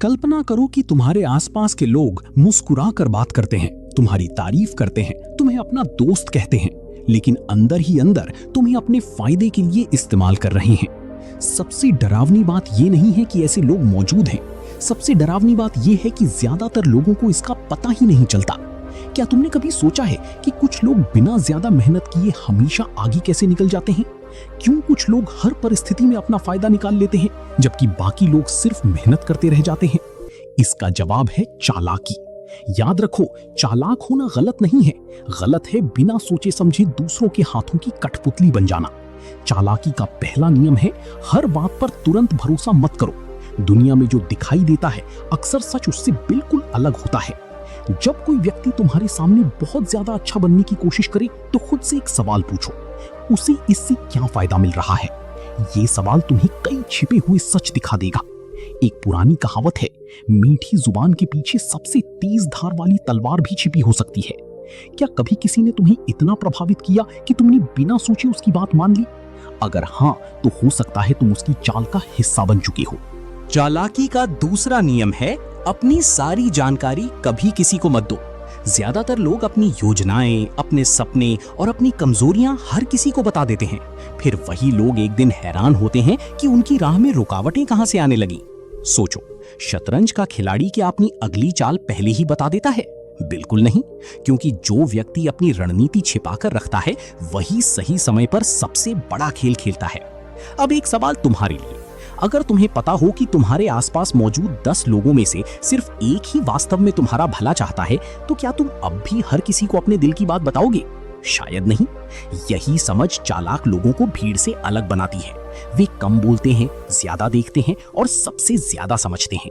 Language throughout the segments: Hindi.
कल्पना करो कि तुम्हारे आसपास के लोग मुस्कुरा कर बात करते हैं, तुम्हारी तारीफ करते हैं, तुम्हें अपना दोस्त कहते हैं, लेकिन अंदर ही अंदर तुम्हें अपने फायदे के लिए इस्तेमाल कर रहे हैं। सबसे डरावनी बात यह नहीं है कि ऐसे लोग मौजूद हैं, सबसे डरावनी बात यह है कि ज्यादातर लोगों को इसका पता ही नहीं चलता। क्या तुमने कभी सोचा है कि कुछ लोग बिना ज्यादा मेहनत किए हमेशा आगे कैसे निकल जाते हैं? क्यों कुछ लोग हर परिस्थिति में अपना फायदा निकाल लेते हैं जबकि बाकी लोग सिर्फ मेहनत करते रह जाते हैं? इसका जवाब है चालाकी। याद रखो, चालाक होना गलत नहीं है, गलत है बिना सोचे समझे दूसरों के हाथों की कठपुतली बन जाना। चालाकी का पहला नियम है, हर बात पर तुरंत भरोसा मत करो। दुनिया में जो दिखाई देता है अक्सर सच उससे बिल्कुल अलग होता है। जब कोई व्यक्ति तुम्हारे सामने बहुत ज्यादा अच्छा बनने की कोशिश करे तो खुद से एक सवाल पूछो, उसे इससे क्या फायदा मिल रहा है? ये सवाल तुम्हें कई छिपे हुए सच दिखा देगा। एक पुरानी कहावत है, मीठी जुबान के पीछे सबसे तेज धार वाली तलवार भी छिपी हो सकती है। क्या कभी किसी ने तुम्हें इतना प्रभावित किया कि तुमने बिना सोचे उसकी बात मान ली? अगर हाँ, तो हो सकता है तुम उसकी चाल का हिस्सा बन चुके हो। चालाकी का दूसरा नियम है, अपनी सारी जानकारी कभी किसी को मत दो। ज्यादातर लोग अपनी योजनाएं, अपने सपने और अपनी कमजोरियां हर किसी को बता देते हैं। फिर वही लोग एक दिन हैरान होते हैं कि उनकी राह में रुकावटें कहां से आने लगी। सोचो, शतरंज का खिलाड़ी क्या अपनी अगली चाल पहले ही बता देता है? बिल्कुल नहीं, क्योंकि जो व्यक्ति अपनी रणनीति छिपाकर रखता है वही सही समय पर सबसे बड़ा खेल खेलता है। अब एक सवाल तुम्हारे लिए, अगर तुम्हें पता हो कि तुम्हारे आसपास मौजूद 10 लोगों में से सिर्फ एक ही वास्तव में तुम्हारा भला चाहता है, तो क्या तुम अब भी हर किसी को अपने दिल की बात बताओगे? शायद नहीं। यही समझ चालाक लोगों को भीड़ से अलग बनाती है। वे कम बोलते हैं, ज्यादा देखते हैं और सबसे ज्यादा समझते हैं।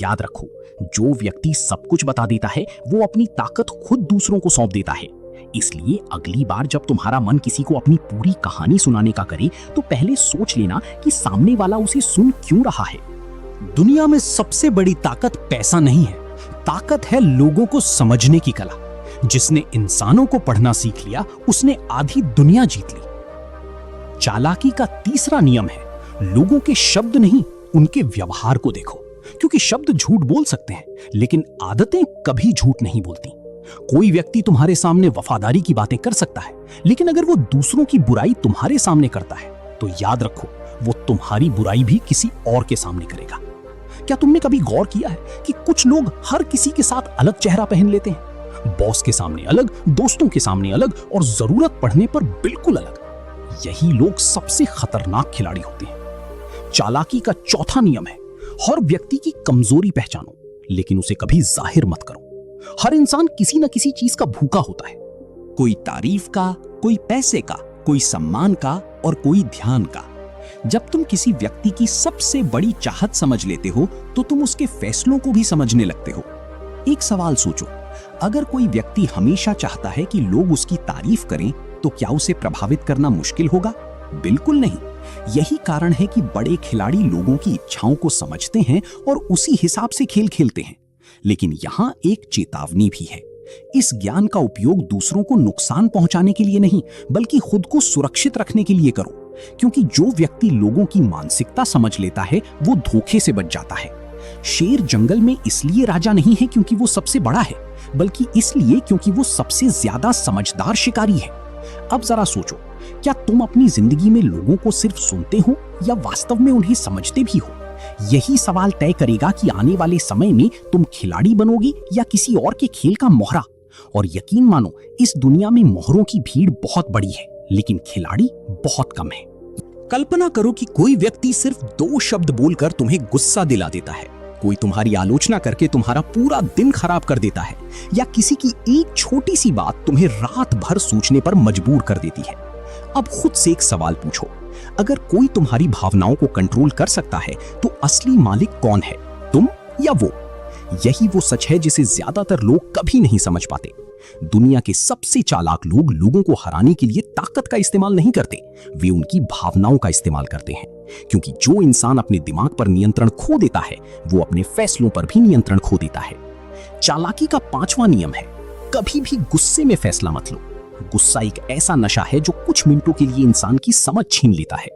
याद रखो, जो व्यक्ति सब कुछ बता देता है वो अपनी ताकत खुद दूसरों को सौंप देता है। इसलिए अगली बार जब तुम्हारा मन किसी को अपनी पूरी कहानी सुनाने का करे तो पहले सोच लेना कि सामने वाला उसे सुन क्यों रहा है। दुनिया में सबसे बड़ी ताकत पैसा नहीं है, ताकत है लोगों को समझने की कला। जिसने इंसानों को पढ़ना सीख लिया उसने आधी दुनिया जीत ली। चालाकी का तीसरा नियम है, लोगों के शब्द नहीं उनके व्यवहार को देखो, क्योंकि शब्द झूठ बोल सकते हैं लेकिन आदतें कभी झूठ नहीं बोलती। कोई व्यक्ति तुम्हारे सामने वफादारी की बातें कर सकता है, लेकिन अगर वो दूसरों की बुराई तुम्हारे सामने करता है तो याद रखो, वो तुम्हारी बुराई भी किसी और के सामने करेगा। क्या तुमने कभी गौर किया है कि कुछ लोग हर किसी के साथ अलग चेहरा पहन लेते हैं? बॉस के सामने अलग, दोस्तों के सामने अलग और जरूरत पड़ने पर बिल्कुल अलग। यही लोग सबसे खतरनाक खिलाड़ी होते हैं। चालाकी का चौथा नियम है, हर व्यक्ति की कमजोरी पहचानो लेकिन उसे कभी जाहिर मत करो। हर इंसान किसी न किसी चीज का भूखा होता है, कोई तारीफ का, कोई पैसे का, कोई सम्मान का और कोई ध्यान का। जब तुम किसी व्यक्ति की सबसे बड़ी चाहत समझ लेते हो तो तुम उसके फैसलों को भी समझने लगते हो। एक सवाल सोचो, अगर कोई व्यक्ति हमेशा चाहता है कि लोग उसकी तारीफ करें तो क्या उसे प्रभावित करना मुश्किल होगा? बिल्कुल नहीं। यही कारण है कि बड़े खिलाड़ी लोगों की इच्छाओं को समझते हैं और उसी हिसाब से खेल खेलते हैं। लेकिन यहाँ एक चेतावनी भी है, इस ज्ञान का उपयोग दूसरों को नुकसान पहुंचाने के लिए नहीं बल्कि खुद को सुरक्षित रखने के लिए करो, क्योंकि जो व्यक्ति लोगों की मानसिकता समझ लेता है वो धोखे से बच जाता है। शेर जंगल में इसलिए राजा नहीं है क्योंकि वो सबसे बड़ा है, बल्कि इसलिए क्योंकि वो सबसे ज्यादा समझदार शिकारी है। अब जरा सोचो, क्या तुम अपनी जिंदगी में लोगों को सिर्फ सुनते हो या वास्तव में उन्हें समझते भी हो? यही सवाल तय करेगा कि आने वाले समय में तुम खिलाड़ी बनोगे या किसी और के खेल का मोहरा। और यकीन मानो, इस दुनिया में मोहरों की भीड़ बहुत बड़ी है लेकिन खिलाड़ी बहुत कम है। कल्पना करो कि कोई व्यक्ति सिर्फ 2 शब्द बोलकर तुम्हें गुस्सा दिला देता है, कोई तुम्हारी आलोचना करके तुम्हारा पूरा दिन खराब कर देता है, या किसी की एक छोटी सी बात तुम्हें रात भर सोचने पर मजबूर कर देती है। अब खुद से एक सवाल पूछो, अगर कोई तुम्हारी भावनाओं को कंट्रोल कर सकता है तो असली मालिक कौन है, तुम या वो? यही वो सच है जिसे ज्यादातर लोग कभी नहीं समझ पाते। दुनिया के सबसे चालाक लोग लोगों को हराने के लिए ताकत का इस्तेमाल नहीं करते, वे उनकी भावनाओं का इस्तेमाल करते हैं। क्योंकि जो इंसान अपने दिमाग पर नियंत्रण खो देता है वो अपने फैसलों पर भी नियंत्रण खो देता है। चालाकी का 5वां नियम है, कभी भी गुस्से में फैसला मत लो। गुस्सा एक ऐसा नशा है जो कुछ मिनटों के लिए इंसान की समझ छीन लेता है,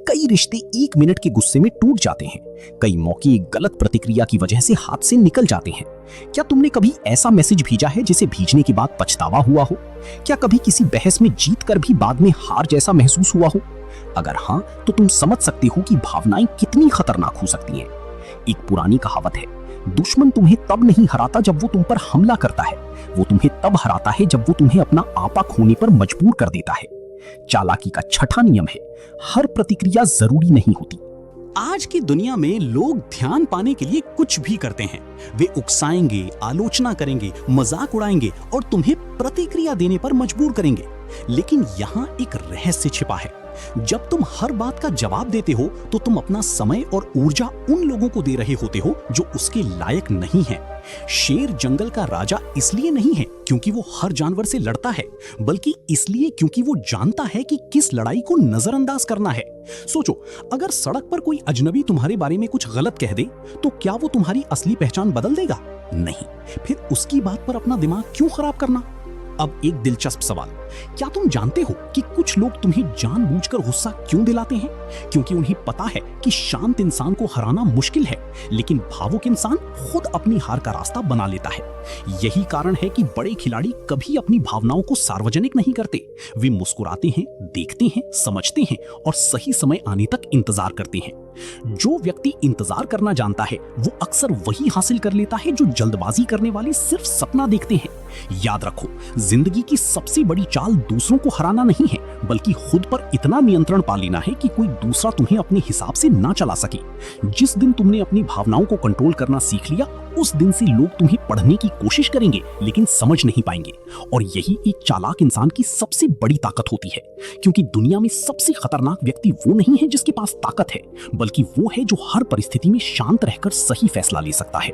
कई रिश्ते 1 मिनट के गुस्से में टूट जाते हैं। कई मौके एक गलत प्रतिक्रिया की वजह से हाथ से निकल जाते हैं। क्या तुमने कभी ऐसा मैसेज भेजा है जिसे भेजने के बाद पछतावा हुआ हो? क्या कभी किसी बहस में जीत कर भी बाद में हार जैसा महसूस हुआ हो? अगर हाँ, तो तुम समझ सकते हो कि भावनाएं कितनी खतरनाक हो सकती हैं। एक पुरानी कहावत है, दुश्मन तुम्हें तब नहीं हराता जब वो तुम पर हमला करता है, वो तुम्हें तब हराता है जब वो तुम्हें अपना आपा खोने पर मजबूर कर देता है। चालाकी का छठा नियम है, हर प्रतिक्रिया जरूरी नहीं होती। आज की दुनिया में लोग ध्यान पाने के लिए कुछ भी करते हैं। वे उकसाएंगे, आलोचना करेंगे, मजाक उड़ाएंगे और तुम्हें प्रतिक्रिया देने पर मजबूर करेंगे। लेकिन यहाँ एक रहस्य छिपा है। जब तुम हर बात का जवाब देते हो तो तुम अपना समय और ऊर्जा उन लोगों को दे रहे होते हो जो उसके लायक नहीं है। शेर जंगल का राजा इसलिए नहीं है क्योंकि वो हर जानवर से लड़ता है, बल्कि इसलिए क्योंकि वो जानता है कि किस लड़ाई को नजरअंदाज करना है। सोचो, अगर सड़क पर कोई अजनबी तुम्हारे बारे में कुछ गलत कह दे तो क्या वो तुम्हारी असली पहचान बदल देगा? नहीं। फिर उसकी बात पर अपना दिमाग क्यों खराब करना? अब एक दिलचस्प सवाल, क्या तुम जानते हो कि कुछ लोग तुम्हें जानबूझकर गुस्सा क्यों दिलाते हैं? क्योंकि उन्हें पता है कि शांत इंसान को हराना मुश्किल है, लेकिन भावुक इंसान खुद अपनी हार का रास्ता बना लेता है। यही कारण है कि बड़े खिलाड़ी कभी अपनी भावनाओं को सार्वजनिक नहीं करते। वे मुस्कुराते हैं, देखते हैं, समझते हैं और सही समय आने तक इंतजार करते हैं। जो व्यक्ति इंतजार करना जानता है वो अक्सर वही हासिल कर लेता है जो जल्दबाजी करने वाले सिर्फ सपना देखते हैं। याद रखो, जिंदगी की सबसे बड़ी चाल दूसरों को हराना नहीं है, बल्कि खुद पर इतना नियंत्रण पा लेना है कि कोई दूसरा तुम्हें अपने हिसाब से ना चला सके। जिस दिन तुमने अपनी भावनाओं को कंट्रोल करना सीख लिया, उस दिन से लोग तुम्हें पढ़ने की कोशिश करेंगे लेकिन समझ नहीं पाएंगे। और यही एक चालाक इंसान की सबसे बड़ी ताकत होती है, क्योंकि दुनिया में सबसे खतरनाक व्यक्ति वो नहीं है जिसके पास ताकत है, बल्कि वो है जो हर परिस्थिति में शांत रहकर सही फैसला ले सकता है।